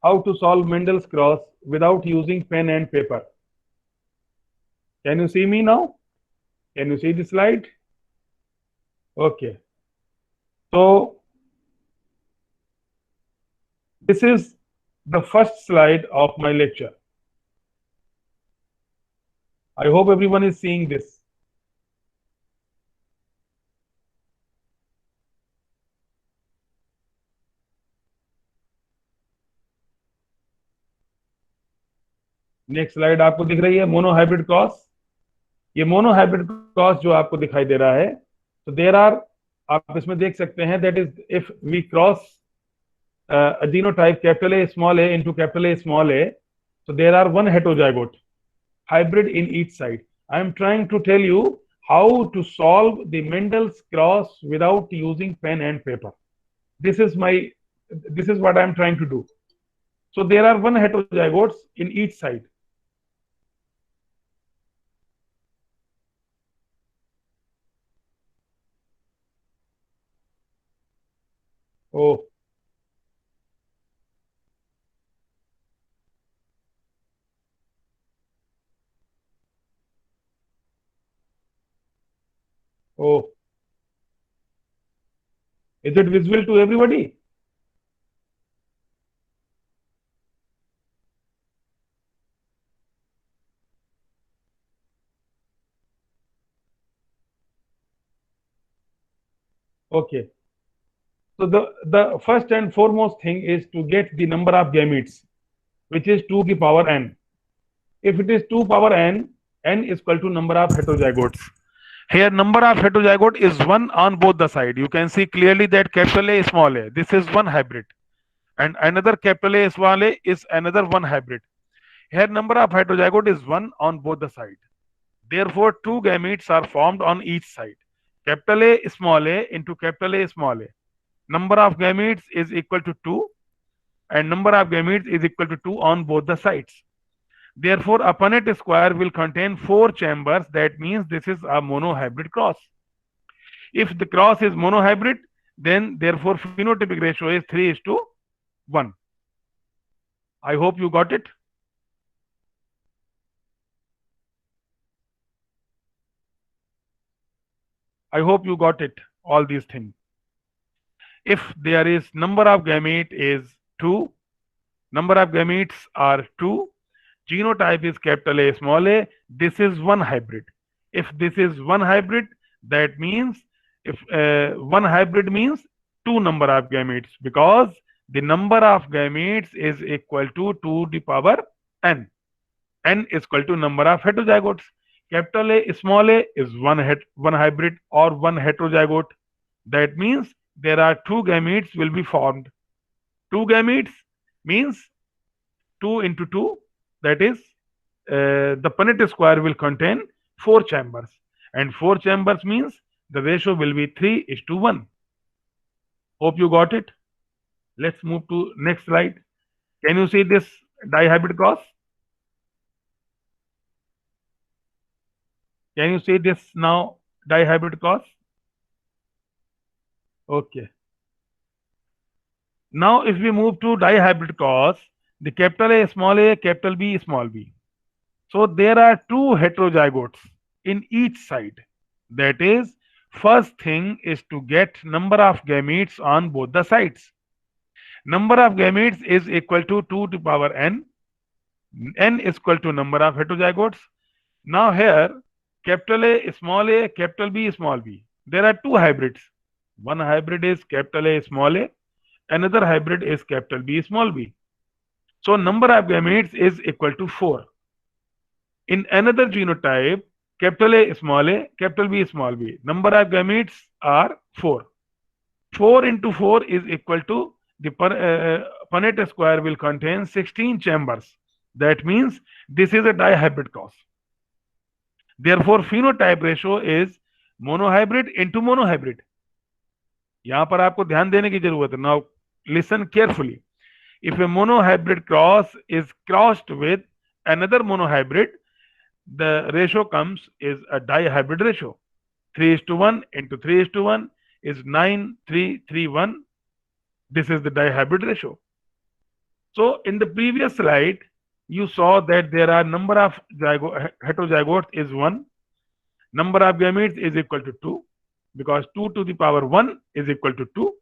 how to solve Mendel's cross without using pen and paper. Can you see me now? Can you see the slide? Okay. So this is the first slide of my lecture. I hope everyone is seeing this. Next slide आपको दिख रही है monohybrid cross. ये monohybrid cross जो आपको दिखाई दे रहा है, तो देयर आर, आप इसमें देख सकते हैं, that is if we cross a genotype capital A small a into capital A small a, so there are one heterozygote hybrid in each side. I am trying to tell you how to solve the Mendel's cross without using pen and paper. This is my, this is what I am trying to do. So there are one heterozygotes in each side. Oh, oh, is it visible to everybody? Okay. So the first and foremost thing is to get the number of gametes, which is 2 की power n. If it is 2 power n, n is equal to number of heterozygotes. Here number of heterozygote is 1 on both the side. You can see clearly that capital A small a, this is one hybrid, and another capital A small a is another one hybrid. Here number of heterozygote is 1 on both the side. Therefore, two gametes are formed on each side. Capital A small a into capital A small a. Number of gametes is equal to 2, and number of gametes is equal to 2 on both the sides. Therefore, a Punnett square will contain 4 chambers. That means this is a monohybrid cross. If the cross is monohybrid, then therefore phenotypic ratio is 3:1. I hope you got it. I hope you got it, all these things. If there is number of gamete is 2, number of gametes are 2, genotype is capital A small a, this is one hybrid. If this is one hybrid, that means if one hybrid means 2 number of gametes, because the number of gametes is equal to the power n. N is equal to number of heterozygotes. Capital A small a is one hybrid or one heterozygote. That means there are 2 gametes will be formed. 2 gametes means 2 into 2, that is the Punnett square will contain 4 chambers, and 4 chambers means the ratio will be 3:1. Hope you got it. Let's move to next slide. Can you see this dihybrid cross? Can you see this now dihybrid cross? Okay. Now if we move to dihybrid cross, the capital A small a, capital B small b. So there are 2 heterozygotes in each side. That is, first thing is to get number of gametes on both the sides. Number of gametes is equal to 2 to power n. N is equal to number of heterozygotes. Now here, capital A, capital B small b. There are 2 hybrids. One hybrid is capital A small a, another hybrid is capital B small b. So number of gametes is equal to 4. In another genotype, capital A, capital B small b, number of gametes are 4. 4 into 4 is equal to the Punnett square will contain 16 chambers. That means this is a dihybrid cross. Therefore, phenotype ratio is monohybrid into monohybrid. यहां पर आपको ध्यान देने की जरूरत है. Now listen carefully. If a monohybrid cross is crossed with another monohybrid, the ratio comes is a dihybrid ratio. 3:1 into 3:1 is 9:3:3:1. This is the dihybrid ratio. So in the previous slide, you saw that there are number of heterozygotes is 1, number of gametes is equal to 2, because 2 to the power 1 is equal to 2.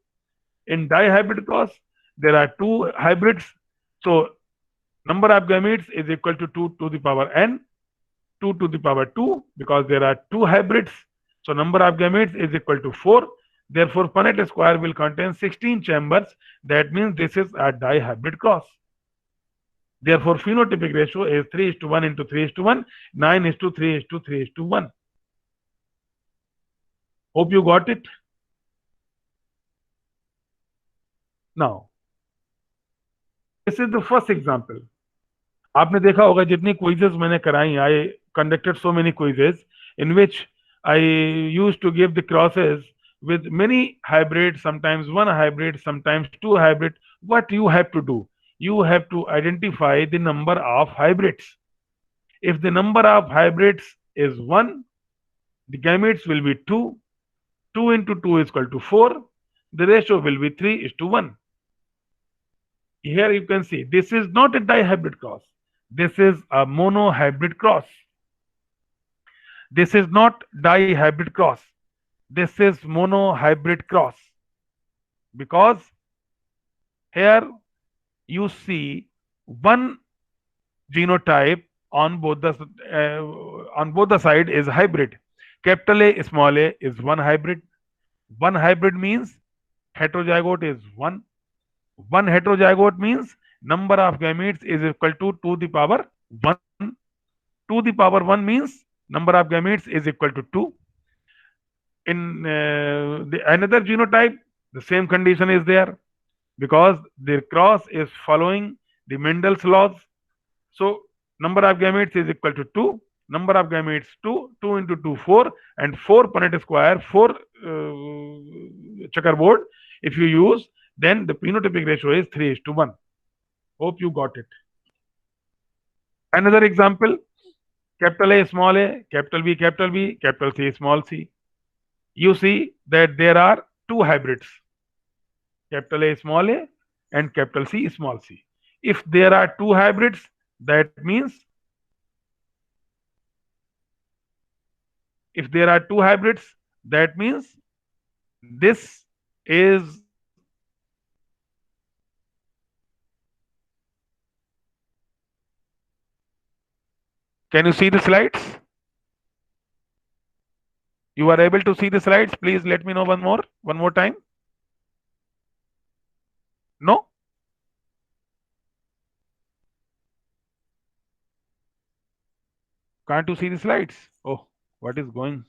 In dihybrid cross, there are two hybrids, so number of gametes is equal to 2 to the power n, 2 to the power 2, because there are two hybrids, so number of gametes is equal to 4. Therefore, Punnett square will contain 16 chambers. That means this is a dihybrid cross. Therefore, phenotypic ratio is 3:1 into 3:1, 9:3:3:3:1. Hope you got it. Now, this is the first example. आपने देखा होगा जितनी quizzes मैंने कराई, I conducted so many quizzes in which I used to give the crosses with many hybrids, sometimes one hybrid, sometimes two hybrid. What you have to do? You have to identify the number of hybrids. If the number of hybrids is 1, the gametes will be 2. 2 into 2 is equal to 4. The ratio will be 3:1. Here you can see this is not a dihybrid cross. This is a monohybrid cross. This is not dihybrid cross. This is monohybrid cross. Because here you see one genotype on both the side is hybrid. Capital A, small a is one hybrid. One hybrid means heterozygote is 1. One heterozygote means number of gametes is equal to 2 to the power 1. 2 to the power 1 means number of gametes is equal to 2. In another genotype, the same condition is there, because the cross is following the Mendel's laws. So number of gametes is equal to 2. Number of gametes 2. 2 into 2 4, and 4 Punnett square, 4 checkerboard. If you use, then the phenotypic ratio is 3:1. Hope you got it. Another example, capital A, small a, capital B, capital C, small c. You see that there are two hybrids, capital A, small a, and capital C, small c. If there are two hybrids, that means this is can you see the slides? You are able to see the slides? Please let me know one more time. No? Can't you see the slides? Oh, what is going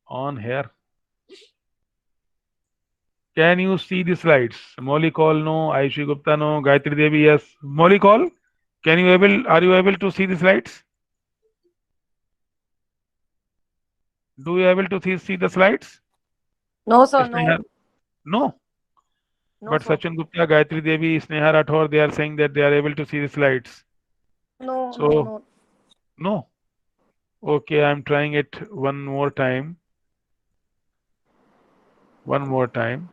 on here? Can you see the slides? Molly Call, no. Aishi Gupta, no. Gayatri Devi, yes. Molly Call, are you able to see the slides? Do you able to see the slides? No, sir, Sneha? no. No. No, But sir. Sachin Gupta, Gayatri Devi, Sneha Rathore, they are saying that they are able to see the slides. No, So, no. no. Okay, I'm trying it one more time. One more time.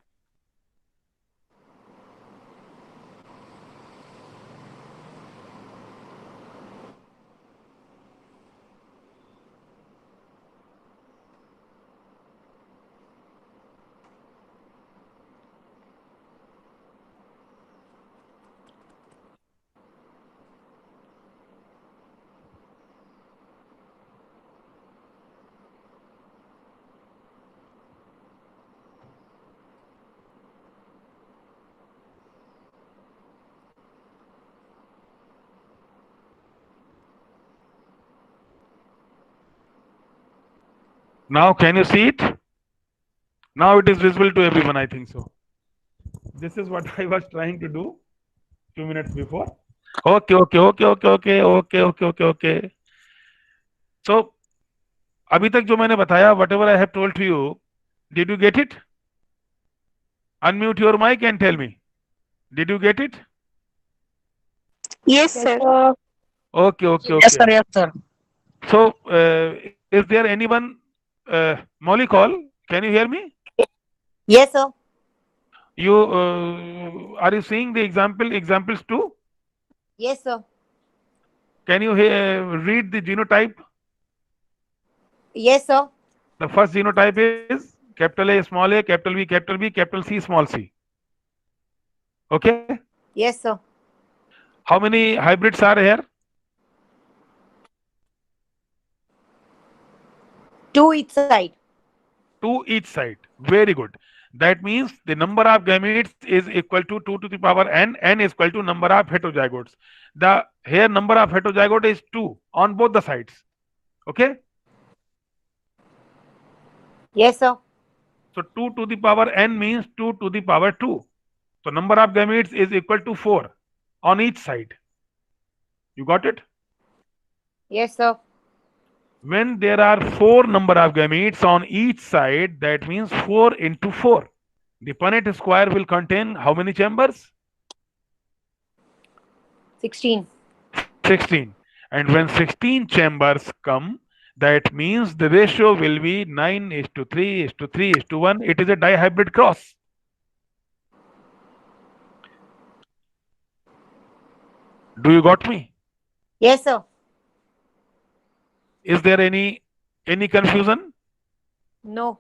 Now, can you see it? Now it is visible to everyone, I think so. This is what I was trying to do 2 minutes before. Okay. So, अभी तक जो मैंने बताया, whatever I have told to you, did you get it? Unmute your mic and tell me. Did you get it? Yes, Yes, sir. sir. Okay. Yes, sir. Yes, sir. So, is there anyone? Molly Call, can you hear me? Yes, sir. You are you seeing the examples too? Yes, sir. Can you read the genotype? Yes, sir. The first genotype is capital A, small a, capital B, capital B, capital C, small c. Okay. Yes, sir. How many hybrids are here? Two each side. Two each side. Very good. That means the number of gametes is equal to 2 to the power n. N is equal to number of heterozygotes. The here number of heterozygote is 2 on both the sides. Okay. Yes, sir. So 2 to the power n means 2 to the power 2. So number of gametes is equal to 4 on each side. You got it? Yes, sir. When there are 4 number of gametes on each side, that means 4 into 4. The Punnett square will contain how many chambers? 16. 16. And when 16 chambers come, that means the ratio will be 9 is to 3 is to 3 is to 1. It is a dihybrid cross. Do you got me? Yes, sir. Is there any confusion? No.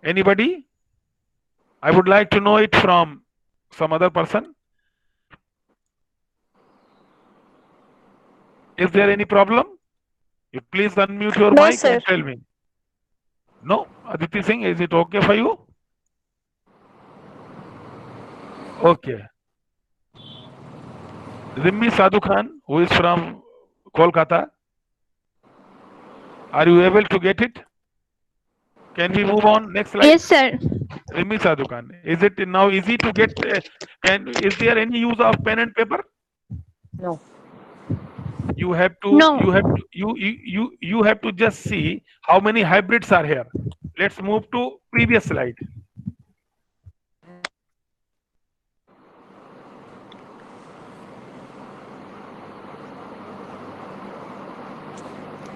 Anybody? I would like to know it from some other person. Is there any problem? You please unmute your No, mic sir. and tell me. No, Aditi Singh, is it okay for you? Okay. Rimmi Sadhu Khan, who is from Kolkata, are you able to get it? Can we move on? Next slide. Yes, sir. Rimmi Sadhu Khan, is it now easy to get? Is there any use of pen and paper? No. You have to. No. You have to just see how many hybrids are here. Let's move to previous slide.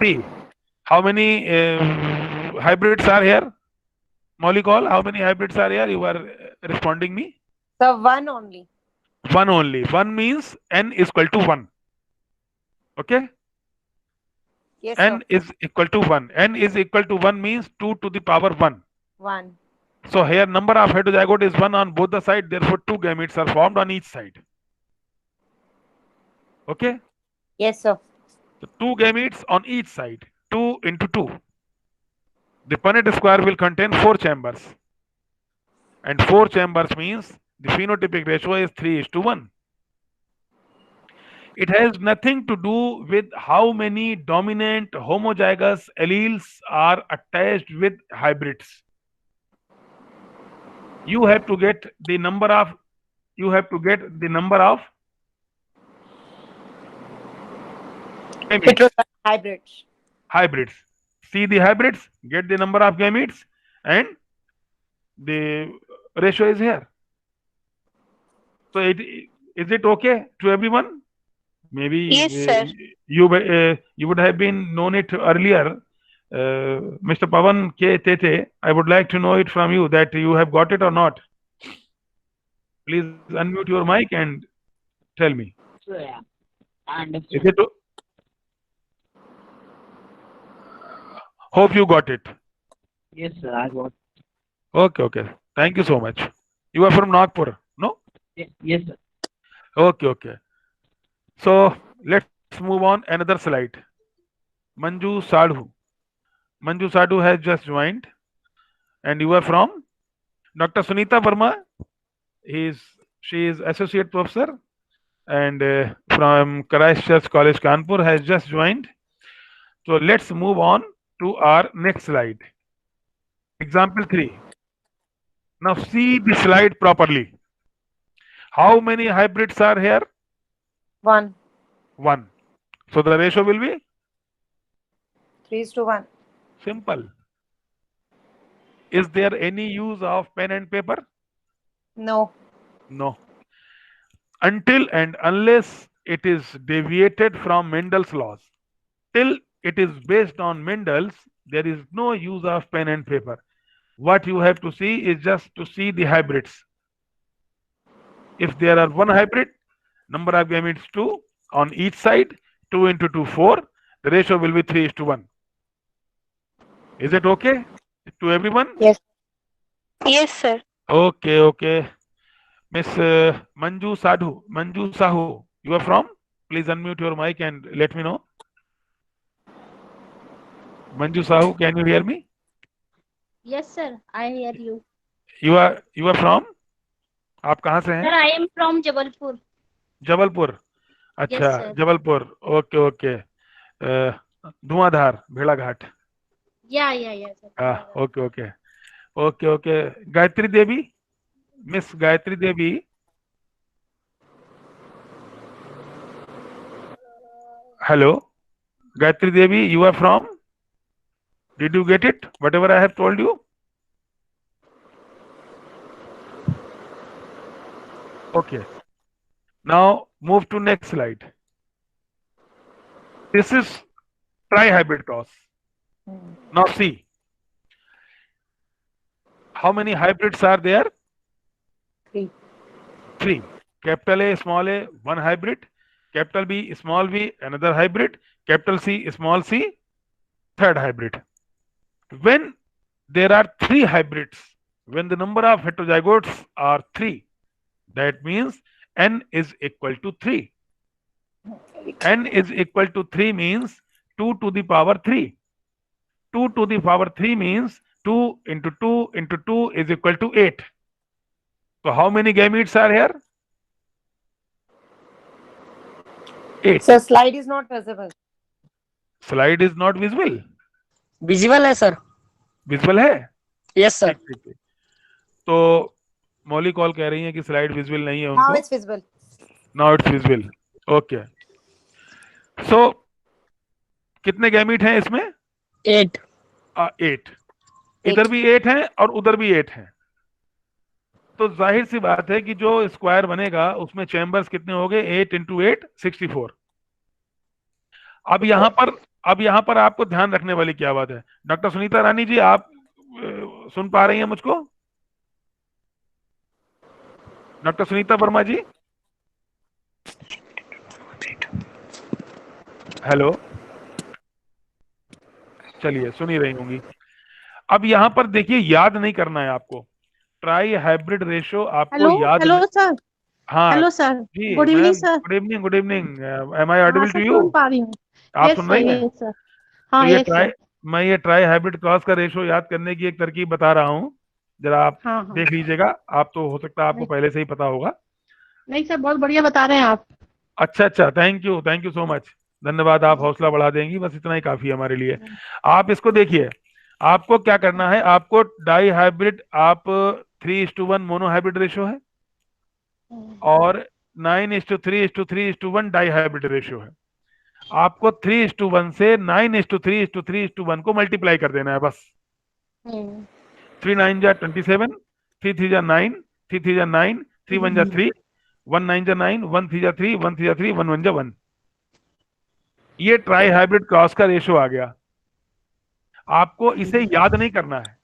See how many hybrids are here. Molecule, how many hybrids are here? You are responding me. Sir, one only. One only. One means n is equal to 1. Okay. Yes, N sir. is equal to 1. N is equal to 1 means 2 to the power 1. 1. So here number of heterozygote is 1 on both the sides. Therefore, 2 gametes are formed on each side. Okay. Yes, sir. So 2 gametes on each side. 2 into 2. The Punnett square will contain 4 chambers. And 4 chambers means the phenotypic ratio is 3 is to 1. It has nothing to do with how many dominant homozygous alleles are attached with hybrids. You have to get the number of gametes. Hybrids. Hybrids. See the hybrids, get the number of gametes, and the ratio is here. So is it okay to everyone? Maybe Yes, sir. you would have been known it earlier. Mr. Pavan K. Tete, I would like to know it from you that you have got it or not. Please unmute your mic and tell me. So yeah, I Is understand. it? Hope you got it. Yes, sir, I got. Okay, okay. Thank you so much. You are from Nagpur, no? Yes, sir. Okay, okay. So let's move on another slide. Manju Sadhu. Manju Sadhu has just joined, and you are from Dr. Sunita Verma. She is associate professor, and from Christchurch College, Kanpur, has just joined. So let's move on to our next slide. Example 3. Now see the slide properly. How many hybrids are here? 1. 1. So the ratio will be 3:1. simple. Is there any use of pen and paper? No. No. Until and unless it is deviated from Mendel's laws. Till it is based on Mendel's, there is no use of pen and paper. What you have to see is just to see the hybrids. If there are one hybrid, number of gametes 2 on each side, 2 into 2 4, the ratio will be 3:1. Is it okay to everyone? Yes. Yes, sir. Okay. Miss Manju Sahu, you are from? Please unmute your mic and let me know. Manju Sahu, can you hear me? Yes, sir. I hear you. You are from? आप कहाँ से हैं? Sir, I am from Jabalpur. Jabalpur. अच्छा, Yes, sir. Jabalpur. Okay. धुआंधार, भेड़ाघाट. Yeah, sir. हाँ, okay. Gayatri Devi, miss Gayatri Devi. Hello, Gayatri Devi, you are from? Did you get it? Whatever I have told you? Okay. Now move to next slide. This is tri-hybrid cross. Now see. How many hybrids are there? 3. 3. Capital A, small a, one hybrid. Capital B, small b, another hybrid. Capital C, small c, third hybrid. When there are 3 hybrids, when the number of heterozygotes are 3, that means n is equal to 3. N is equal to 3 means 2 to the power 3. 2 to the power 3 means 2 into 2 into 2 is equal to 8. So how many gametes are here? 8. So slide is not visible. Slide is not visible. Visible है sir. Visible है? Yes sir. ठीक. तो मौली call कह रही है कि slide visible नहीं है Now उनको. it's visible. Now it's visible. Okay. So कितने गैमीट हैं इसमें? 8. 8. इधर भी 8 हैं और उधर भी 8 हैं. तो जाहिर सी बात है कि जो स्क्वायर बनेगा उसमें चैम्बर्स कितने हो गए? 8 into 8 64. अब यहाँ पर आपको ध्यान रखने वाली क्या बात है? डॉक्टर सुनीता रानी जी, आप सुन पा रही हैं मुझको? डॉक्टर सुनीता वर्मा जी, हेलो. चलिए, सुन ही रही होंगी. अब यहाँ पर देखिए, याद नहीं करना है आपको. ट्राई हाइब्रिड रेशियो आपको याद. Hello sir. हाँ हेलो सर. जी, good evening sir. Good evening. Am I audible to you? सुन पा रही हूँ. आप यस सुन सर. रही हैं? Yes sir. हाँ, तो यस सर. मैं ये ट्राई हाइब्रिड क्रॉस का रेशियो याद करने की एक तरकीब बता रहा हूँ. जरा आप हाँ. देख लीजिएगा. आप तो हो सकता है आपको पहले से ही पता होगा. नहीं सर, बहुत बढ़िया बता रहे हैं आप. अच्छा. Thank you so much. धन्यवाद. आप हौसला बढ़ा देंगी, बस इतना ही काफी है हमारे लिए. आप इसको देखिए. आपको क्या करना है? आपको डाई हाइब्रिड, आप 3:1 मोनो हाइब्रिड रेशियो है और 9:3:3:1 डाई हाइब्रिड रेशियो है. आपको 3:1 से 9:3:3:1 को मल्टीप्लाई कर देना है बस. 3 9 जा 27, 3 3 जा 9, 3 3 जा 9, 3 1 जा 3, 1 9 जा 9, 1 3 जा 3, 1 3 जा 3, 1 1 जा 1. ये ट्राई हाइब्रिड क्रॉस का रेशियो आ गया. आपको इसे याद नहीं करना है,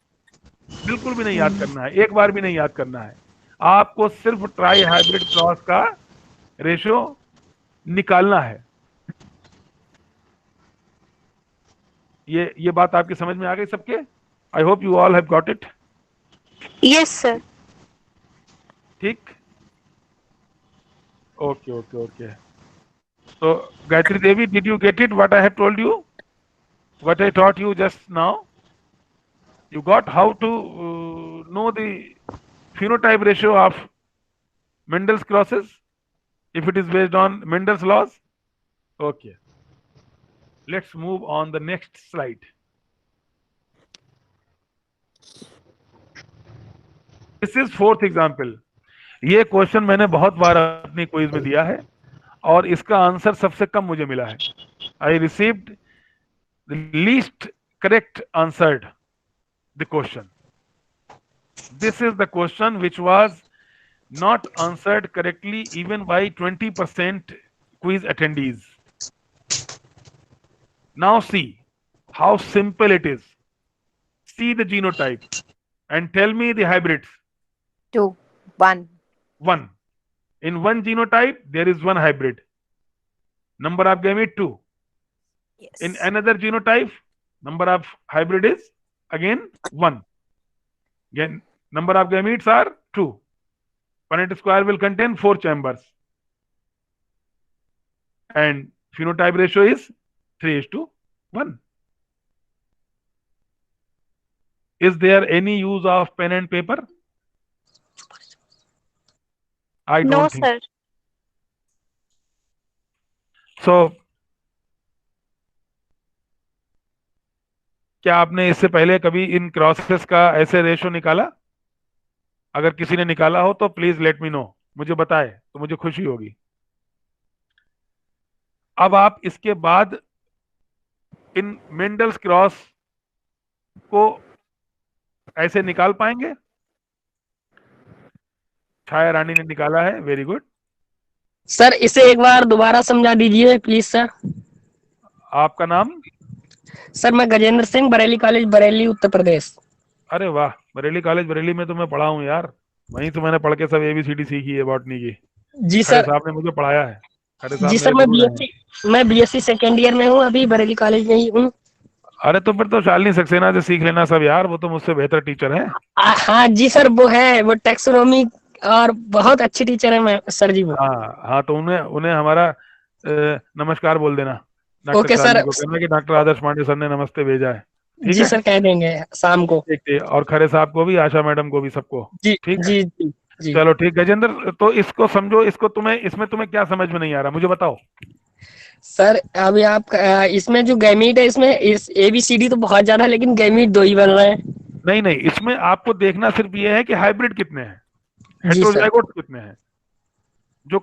बिल्कुल भी नहीं याद करना है, एक बार भी नहीं याद करना है. आपको सिर्फ ट्राई हाइब्रिड क्रॉस का रेशियो निकालना है. ये बात आपकी समझ में आ गई सबके? I hope you all have got it. Yes sir. ठीक. Okay. So Gayatri Devi, did you get it? What I have told you, what I taught you just now? You got how to know the phenotype ratio of Mendel's crosses if it is based on Mendel's laws? Okay. Let's move on the next slide. This is fourth example. ये question मैंने बहुत बार अपनी quiz में दिया है और इसका answer सबसे कम मुझे मिला है. I received the least correct answered the question. This is the question which was not answered correctly even by 20% quiz attendees. Now see how simple it is. See the genotype and tell me the hybrids. 2, 1. 1. In one genotype there is one hybrid. Number of gamete 2. Yes. In another genotype, number of hybrid is again 1. Again, number of gametes are 2. Punnett square will contain 4 chambers. And phenotype ratio is 3:1. Is there any use of pen and paper? I No, don't think sir. so. क्या आपने इससे पहले कभी इन crosses का ऐसे ratio निकाला? अगर किसी ने निकाला हो तो प्लीज लेट मी नो, मुझे बताए तो मुझे खुशी होगी। अब आप इसके बाद इन मेंडल्स क्रॉस को ऐसे निकाल पाएंगे? छाया रानी ने निकाला है, वेरी गुड। सर इसे एक बार दोबारा समझा दीजिए प्लीज सर। आपका नाम? सर मैं गजेंद्र सिंह, बरेली कॉलेज, बरेली, उत्तर प्रदेश। अरे वाह, बरेली कॉलेज बरेली में तो मैं पढ़ा हूँ यार, वहीं तो मैंने पढ़ के सब एबीसीडी सीखी है बॉटनी की। जी खरे सर। साहब ने मुझे पढ़ाया है, खरे साहब जी सर मेरे गुरु रहे हैं। मैं बीएससी सेकेंड ईयर में हूँ, अभी बरेली कॉलेज में ही हूँ। अरे तो फिर तो शालिनी सक्सेना से सीख लेना सब यार, वो तो मुझसे बेहतर टीचर है। हाँ जी सर, वो है, वो टेक्सोनोमी और बहुत अच्छी टीचर है मैं सर जी वो। हाँ हाँ, तो उन्हें उन्हें हमारा नमस्कार बोल देना। Doctor okay sir. शालिनी को कहना कि डॉक्टर आदर्श पांडे सर ने नमस्ते भेजा है। ठीक जी है, सर, कह देंगे शाम को। ठीक है, और खरे साहब को भी, आशा मैडम को भी, सबको। जी ठीक है, जी जी जी। चलो ठीक। गजेंद्र, तो इसको समझो, इसको तुम्हें, इसमें तुम्हें क्या समझ में नहीं आ रहा मुझे बताओ। सर अभी आप इसमें जो गैमीट है, इसमें इस एबीसीडी तो बहुत ज्यादा है, लेकिन गैमीट 2 ही बन रहे हैं। नहीं नहीं, इसमें आपको देखना सिर्फ ये है कि हाइब्रिड कितने हैं, जी सर। हेटेरोजाइगोट कितने हैं। जो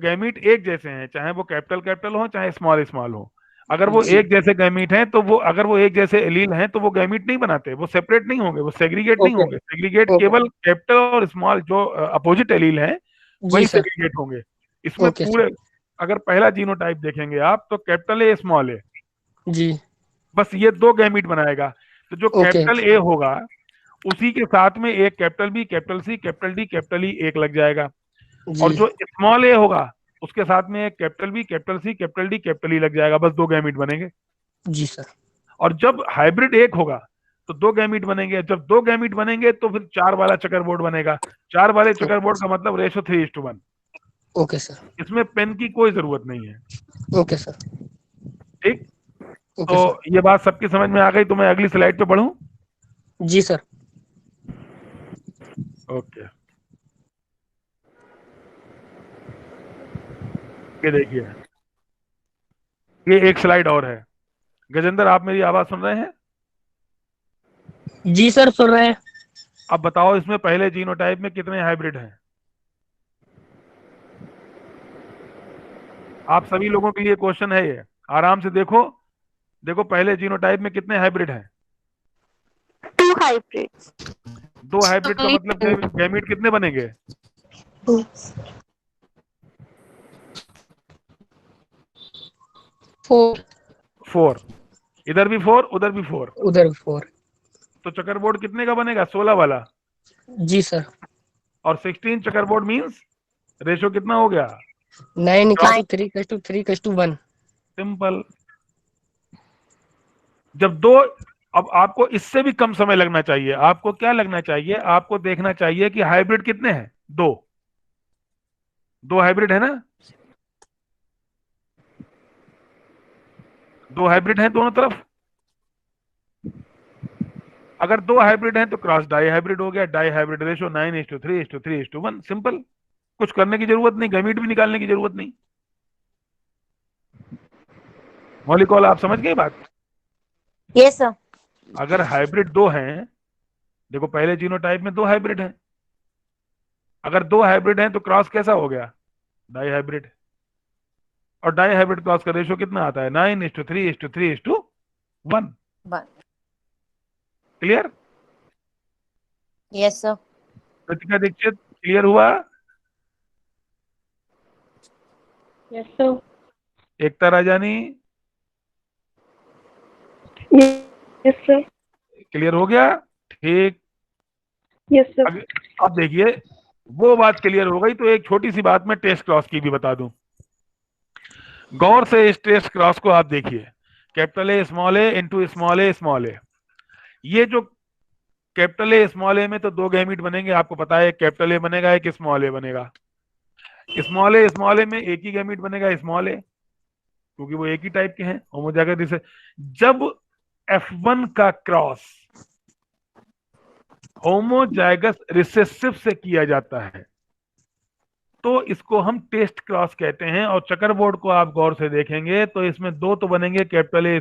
गैमीट एक जैसे हैं, चाहे वो कैपिटल कैपिटल हो चाहे स्मॉल स्मॉल हो, अगर वो जी। एक जैसे गैमीट हैं तो वो, अगर वो एक जैसे एलील हैं तो वो गैमीट नहीं बनाते, वो सेपरेट नहीं होंगे, वो सेग्रीगेट नहीं ओके होंगे। Segregate okay. केवल कैपिटल और स्मॉल जो अपोजिट एलील हैं जी वही सर। सेग्रीगेट होंगे। इसमें ओके सर। पूरे, अगर पहला जीनोटाइप देखेंगे आप तो कैपिटल ए स्मॉल ए, जी। बस ये 2 गैमीट बनाएगा। तो जो ओके। कैपिटल ए होगा उसी के साथ में एक capital B, capital C, capital D, capital E एक लग जाएगा। और जी जो स्मॉल ए होगा उसके साथ में एक capital B, capital C, capital D, capital E लग जाएगा, बस 2 गैमीट बनेंगे। जी सर। और जब हाइब्रिड एक होगा तो 2 गैमीट बनेंगे, जब 2 गैमीट बनेंगे तो फिर 4 वाला चकर बोर्ड बनेगा। 4 वाले चकर बोर्ड का मतलब रेशो 3:1। Okay sir. इसमें पेन की कोई जरूरत नहीं है। Okay sir. ठीक, ओके तो सर। ये बात सबकी समझ में आ गई, तो मैं अगली स्लाइड पे बढ़ूं। जी सर। ओके, ये देखिए, ये एक स्लाइड और है। गजेंद्र, आप मेरी आवाज सुन रहे हैं? जी सर, सुन रहे हैं। अब बताओ इसमें पहले जीनोटाइप में कितने हाइब्रिड हैं? आप सभी लोगों के लिए क्वेश्चन है ये, आराम से देखो। देखो पहले जीनोटाइप में कितने हाइब्रिड हैं? 2 hybrids. 2 हाइब्रिड का मतलब गैमीट कितने बनेंगे? 4. 4। इधर भी 4, उधर भी 4। उधर 4। तो चकरबोर्ड कितने का बनेगा? 16 वाला। जी सर। और 16 चकरबोर्ड मींस रेशो कितना हो गया? 9:3:3:1। सिंपल। जब 2, अब आपको इससे भी कम समय लगना चाहिए। आपको क्या लगना चाहिए? आपको देखना चाहिए कि हाइब्रिड कितने हैं। 2 हाइब्रिड है ना? 2 हाइब्रिड हैं दोनों तरफ। अगर 2 हाइब्रिड हैं तो क्रॉस डाई हाइब्रिड हो गया। Die hybrid ratio 9:3:3:1। सिंपल, कुछ करने की जरूरत नहीं, गैमीट भी निकालने की जरूरत नहीं। मौलिकौल, आप समझ गए बात? Yes, sir. अगर हाइब्रिड 2 हैं, देखो पहले जीनोटाइप में 2 हाइब्रिड हैं, अगर 2 हाइब्रिड हैं तो क्रॉस कैसा हो गया? Dihybrid. और डाई हाइब्रिड क्रॉस का रेशो कितना आता है? 9:3:3:1। 1. Clear? Yes, sir. Kritika Dikshit, clear हुआ? Yes, sir. Ekta Rajani, Yes, sir. Clear हो गया? ठीक, Yes, sir. अब देखिए वो बात क्लियर हो गई, तो एक छोटी सी बात मैं टेस्ट क्रॉस की भी बता दूं। गौर से इस टेस्ट क्रॉस को आप देखिए, कैपिटल ए इंटू स्मॉल ए। ये जो कैपिटल ए स्मॉल ए में तो दो गैमीट बनेंगे, आपको पता है, एक कैपिटल ए बनेगा, एक स्मॉल ए बनेगा। स्मॉल ए में एक ही गैमीट बनेगा, स्मॉल ए, क्योंकि वो एक ही टाइप के हैं, होमोजाइगस। जब F1 का क्रॉस होमोजाइगस रिसेसिव से किया जाता है तो इसको हम टेस्ट क्रॉस कहते हैं। और चकर बोर्ड को आप गौर से देखेंगे तो इसमें दो तो बनेंगे, कैपिटल ए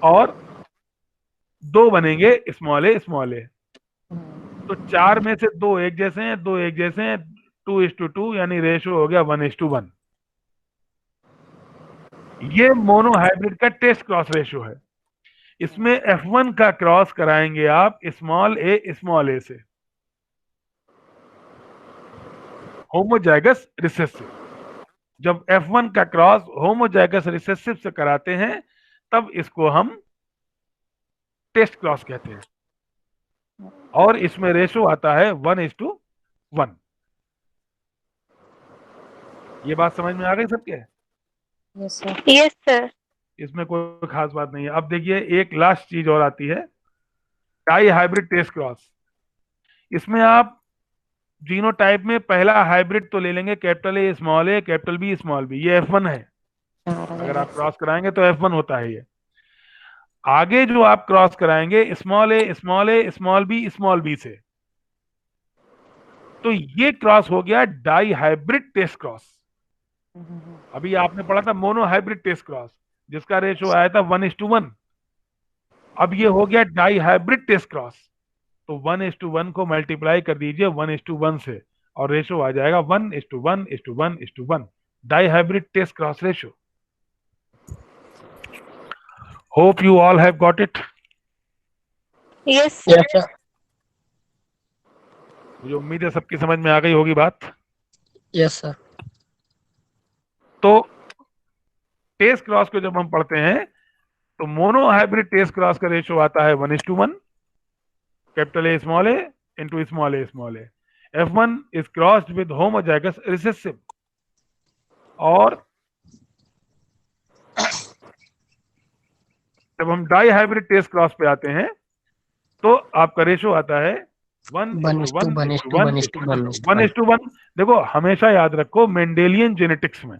और दो बनेंगे स्मॉल ए। तो चार में से दो एक जैसे हैं, दो एक जैसे हैं, 2:2, यानी रेशो हो गया 1:1। ये मोनो हाइब्रिड का टेस्ट क्रॉस रेशो है। इसमें F1 का क्रॉस कराएंगे आप स्मॉल ए से, होमोजाइगस रिसेसिव। जब F1 का क्रॉस होमोजाइगस रिसेसिव से कराते हैं तब इसको हम टेस्ट क्रॉस कहते हैं, और इसमें रेशो आता है 1:1। ये बात समझ में आ गई सबके? Yes, sir. Yes, sir. इसमें कोई खास बात नहीं है। अब देखिए एक लास्ट चीज और आती है, डाई हाइब्रिड टेस्ट क्रॉस। इसमें आप जीनोटाइप में पहला हाइब्रिड तो ले लेंगे कैपिटल ए कैपिटल बी, ये F1 है। अगर आप क्रॉस कराएंगे तो F1 होता है ये। आगे जो आप क्रॉस कराएंगे स्मॉल बी से, तो ये क्रॉस हो गया डाई हाइब्रिड टेस्ट क्रॉस। अभी आपने पढ़ा था मोनो हाइब्रिड टेस्ट क्रॉस, जिसका रेशो आया था 1:1। अब ये हो गया डाई हाइब्रिड टेस्ट क्रॉस, तो 1:1 को मल्टीप्लाई कर दीजिए 1:1 से, और रेशो आ जाएगा 1:1:1:1। Dihybrid test cross ratio. Hope you all have got it. Yes, sir. Yes, sir. मुझे उम्मीद है सबकी समझ में आ गई होगी बात। Yes, sir. तो टेस्ट क्रॉस को जब हम पढ़ते हैं तो मोनो हाइब्रिड टेस्ट क्रॉस का रेशो आता है 1:1, capital A into small A. F1 is crossed with homozygous recessive. और जब हम डाई हाइब्रिड टेस्ट क्रॉस पे आते हैं तो आपका रेशो आता है 1:1:1:1:1। देखो हमेशा याद रखो, मेंडेलियन जेनेटिक्स में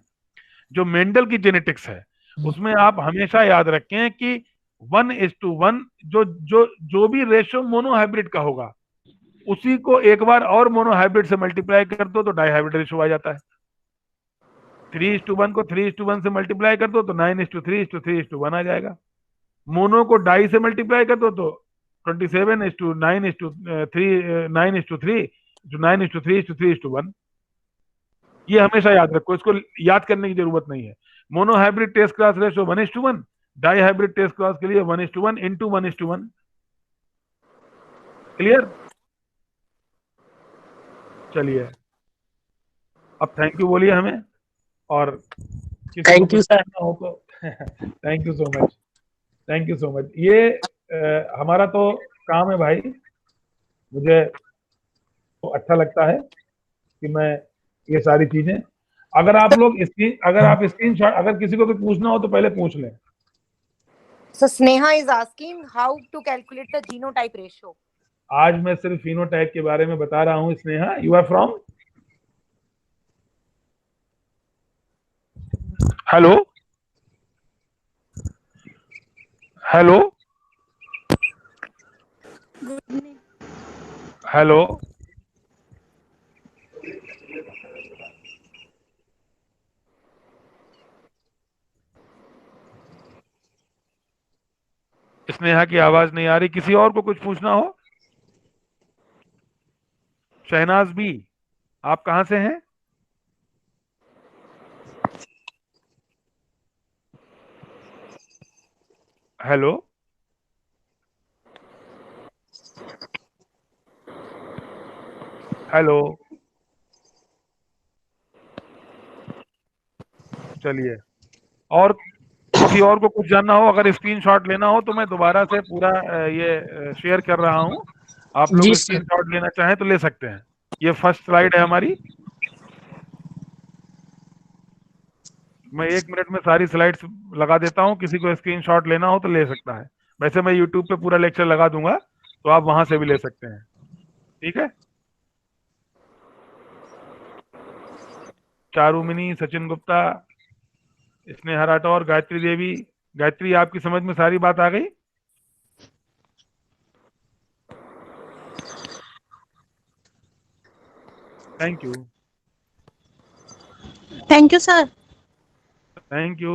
जो मेंडल की जेनेटिक्स है उसमें आप हमेशा याद रखें कि 1:1 जो भी रेशो मोनो हाइब्रिड का होगा उसी को एक बार और मोनो हाइब्रिड से मल्टीप्लाई कर दो तो डाई हाइब्रिड रेशो आ जाता है। 3:1 को 3:1 से मल्टीप्लाई कर दो तो 9:3:3:1 आ जाएगा। मोनो को डाई से मल्टीप्लाई कर दो तो 27:9:3:9:3:3:1। ये हमेशा याद रखो, इसको याद करने की जरूरत नहीं है। Monohybrid test cross ratio 1:1, dihybrid test cross के लिए 1:1 इंटू 1:1। क्लियर? चलिए अब थैंक यू बोलिए हमें, और Thank you, sir. हो तो thank you so much, thank you so much. ये हमारा तो काम है भाई, मुझे तो अच्छा लगता है कि मैं ये सारी चीजें, अगर आप स्क्रीनशॉट, अगर किसी को भी पूछना हो तो पहले पूछ लें। So Sneha is asking how to calculate the genotype ratio. आज मैं सिर्फ फिनोटाइप के बारे में बता रहा हूँ। Sneha, you are from? Hello hello hello, Sneha की आवाज नहीं आ रही। किसी और को कुछ पूछना हो? शहनाज भी, आप कहां से हैं? हेलो हेलो, चलिए और किसी और को कुछ जानना हो, अगर स्क्रीनशॉट लेना हो तो मैं दोबारा से पूरा ये शेयर कर रहा हूँ, आप लोग जी सर। स्क्रीनशॉट लेना चाहें तो ले सकते हैं। ये फर्स्ट स्लाइड है हमारी, मैं 1 मिनट में सारी स्लाइड्स लगा देता हूँ, किसी को स्क्रीनशॉट लेना हो तो ले सकता है। वैसे मैं यूट्यूब पे पूरा लेक्चर लगा दूंगा, तो आप वहां से भी ले सकते हैं। ठीक है। चारुमिनी, सचिन गुप्ता, स्नेहा राठौर, गायत्री देवी। गायत्री, आपकी समझ में सारी बात आ गई? Thank you. Thank you, sir. Thank you.